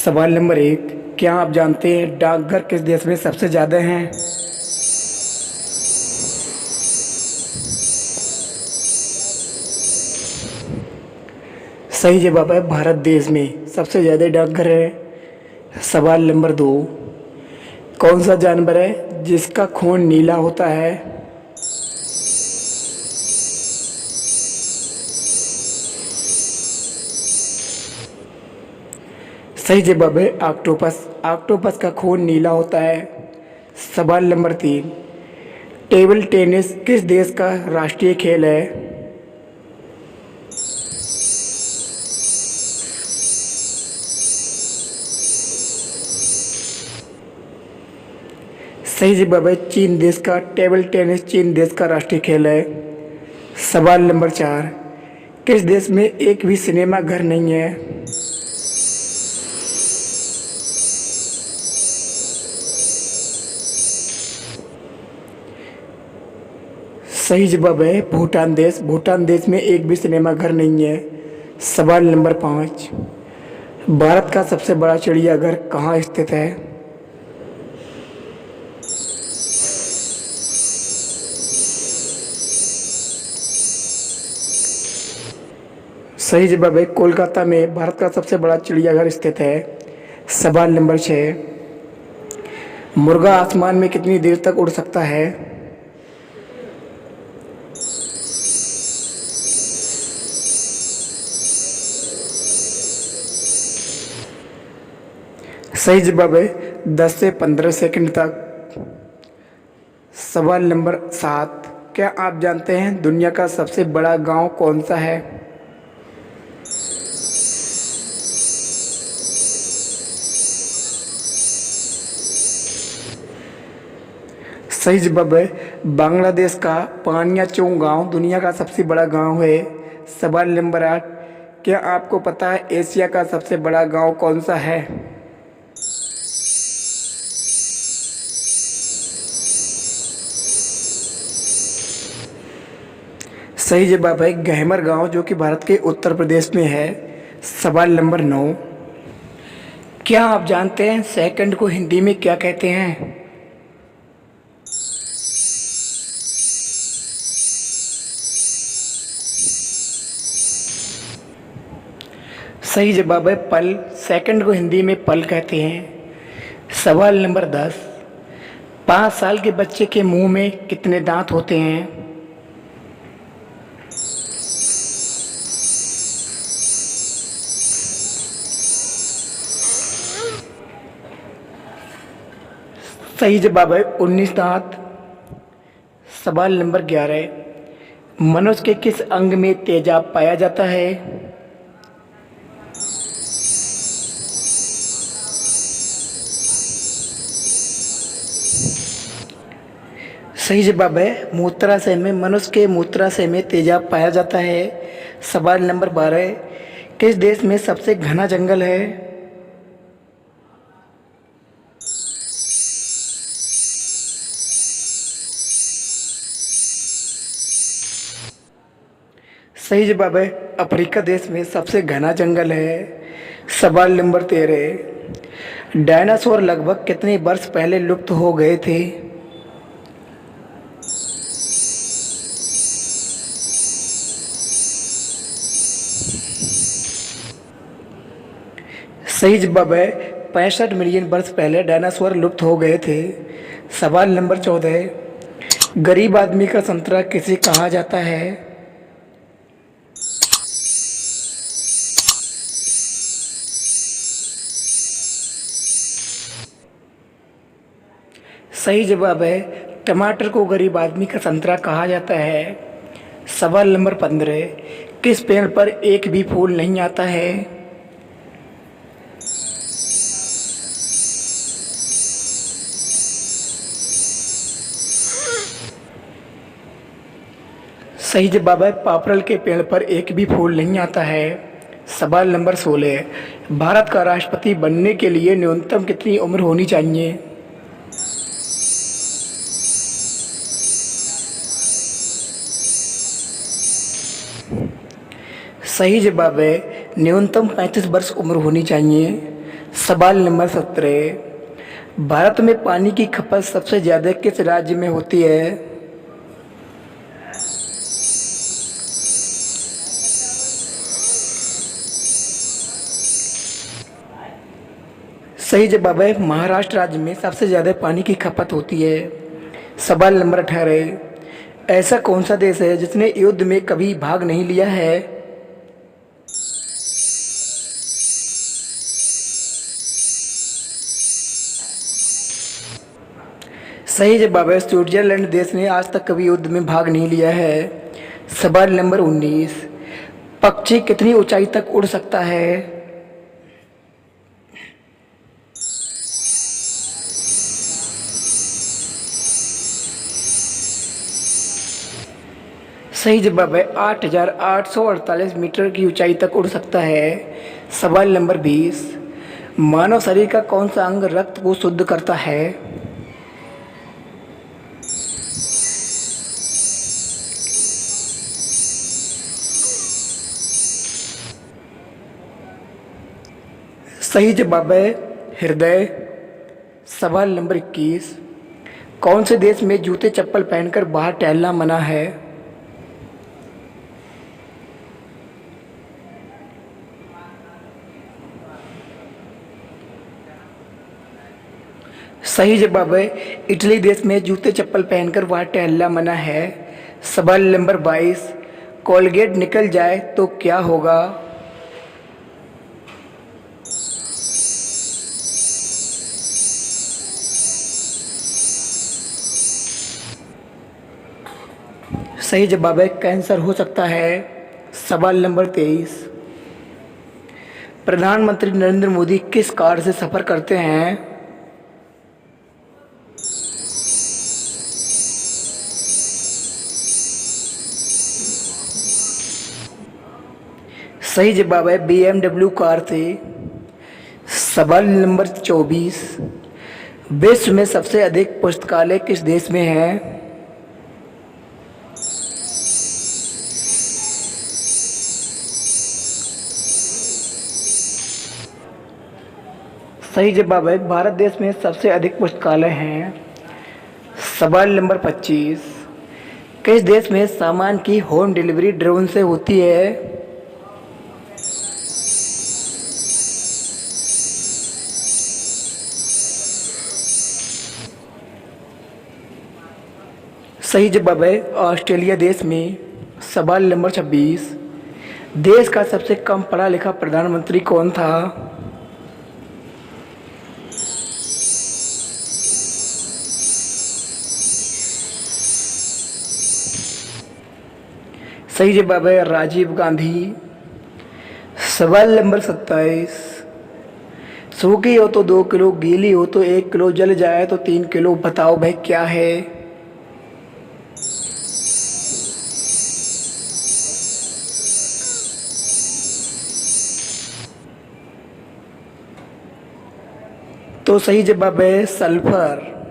सवाल नंबर 1। क्या आप जानते हैं डाकघर किस देश में सबसे ज़्यादा हैं? सही जवाब है भारत देश में सबसे ज़्यादा डाकघर है। सवाल नंबर 2। कौन सा जानवर है जिसका खून नीला होता है? सही जवाब है ऑक्टोपस। ऑक्टोपस का खून नीला होता है। सवाल नंबर 3। टेबल टेनिस किस देश का राष्ट्रीय खेल है? सही जवाब है चीन देश का। टेबल टेनिस चीन देश का राष्ट्रीय खेल है। सवाल नंबर 4। किस देश में एक भी सिनेमा घर नहीं है? सही जवाब है भूटान देश। भूटान देश में एक भी सिनेमा घर नहीं है। सवाल नंबर 5। भारत का सबसे बड़ा चिड़ियाघर कहाँ स्थित है? सही जवाब है कोलकाता में भारत का सबसे बड़ा चिड़ियाघर स्थित है। सवाल नंबर 6। मुर्गा आसमान में कितनी देर तक उड़ सकता है? सही जवाब है 10 से 15 सेकंड तक। सवाल नंबर 7। क्या आप जानते हैं दुनिया का सबसे बड़ा गांव कौन सा है? सही जवाब है बांग्लादेश का पानियाचोंग गांव दुनिया का सबसे बड़ा गांव है। सवाल नंबर 8। क्या आपको पता है एशिया का सबसे बड़ा गांव कौन सा है? सही जवाब है गहमर गांव जो कि भारत के उत्तर प्रदेश में है। सवाल नंबर 9। क्या आप जानते हैं सेकंड को हिंदी में क्या कहते हैं? सही जवाब है पल। सेकंड को हिंदी में पल कहते हैं। सवाल नंबर 10। 5 साल के बच्चे के मुंह में कितने दांत होते हैं? सही जवाब है 19 दांत। सवाल नंबर 11। मनुष्य के किस अंग में तेजाब पाया जाता है? सही जवाब है मूत्राशय में। मनुष्य के मूत्राशय में तेजाब पाया जाता है। सवाल नंबर 12। किस देश में सबसे घना जंगल है? सही जवाब है अफ्रीका देश में सबसे घना जंगल है। सवाल नंबर 13। डायनासोर लगभग कितने वर्ष पहले लुप्त हो गए थे? सही जवाब है 65 मिलियन वर्ष पहले डायनासोर लुप्त हो गए थे। सवाल नंबर 14। गरीब आदमी का संतरा किसे कहा जाता है? सही जवाब है टमाटर को गरीब आदमी का संतरा कहा जाता है। सवाल नंबर 15। किस पेड़ पर एक भी फूल नहीं आता है? सही जवाब है पापरल के पेड़ पर एक भी फूल नहीं आता है। सवाल नंबर 16। भारत का राष्ट्रपति बनने के लिए न्यूनतम कितनी उम्र होनी चाहिए? सही जवाब है न्यूनतम 35 वर्ष उम्र होनी चाहिए। सवाल नंबर 17, भारत में पानी की खपत सबसे ज़्यादा किस राज्य में होती है? सही जवाब है, महाराष्ट्र राज्य में सबसे ज़्यादा पानी की खपत होती है। सवाल नंबर 18, ऐसा कौन सा देश है जिसने युद्ध में कभी भाग नहीं लिया है? सही जवाब है, स्विट्जरलैंड देश ने आज तक कभी युद्ध में भाग नहीं लिया है। सवाल नंबर 19, पक्षी कितनी ऊंचाई तक उड़ सकता है? सही जवाब है, 8,848 मीटर की ऊंचाई तक उड़ सकता है। सवाल नंबर 20, मानव शरीर का कौन सा अंग रक्त को शुद्ध करता है? सही जवाब है, हृदय। सवाल नंबर 21, कौन से देश में जूते चप्पल पहनकर बाहर टहलना मना है? सही जवाब है, इटली देश में जूते चप्पल पहनकर बाहर टहलना मना है। सवाल नंबर 22, कोलगेट निकल जाए तो क्या होगा? सही जवाब है, कैंसर हो सकता है। सवाल नंबर 23, प्रधानमंत्री नरेंद्र मोदी किस कार से सफ़र करते हैं? सही जवाब है, BMW कार से। सवाल नंबर 24, विश्व में सबसे अधिक पुस्तकालय किस देश में है? सही जवाब है, भारत देश में सबसे अधिक पुस्तकालय हैं। सवाल नंबर 25, किस देश में सामान की होम डिलीवरी ड्रोन से होती है? सही जवाब है, ऑस्ट्रेलिया देश में। सवाल नंबर 26, देश का सबसे कम पढ़ा लिखा प्रधानमंत्री कौन था? सही जवाब है, राजीव गांधी। सवाल नंबर 27, सूखी हो तो 2 किलो, गीली हो तो 1 किलो, जल जाए तो 3 किलो, बताओ भाई क्या है? तो सही जवाब है, सल्फर।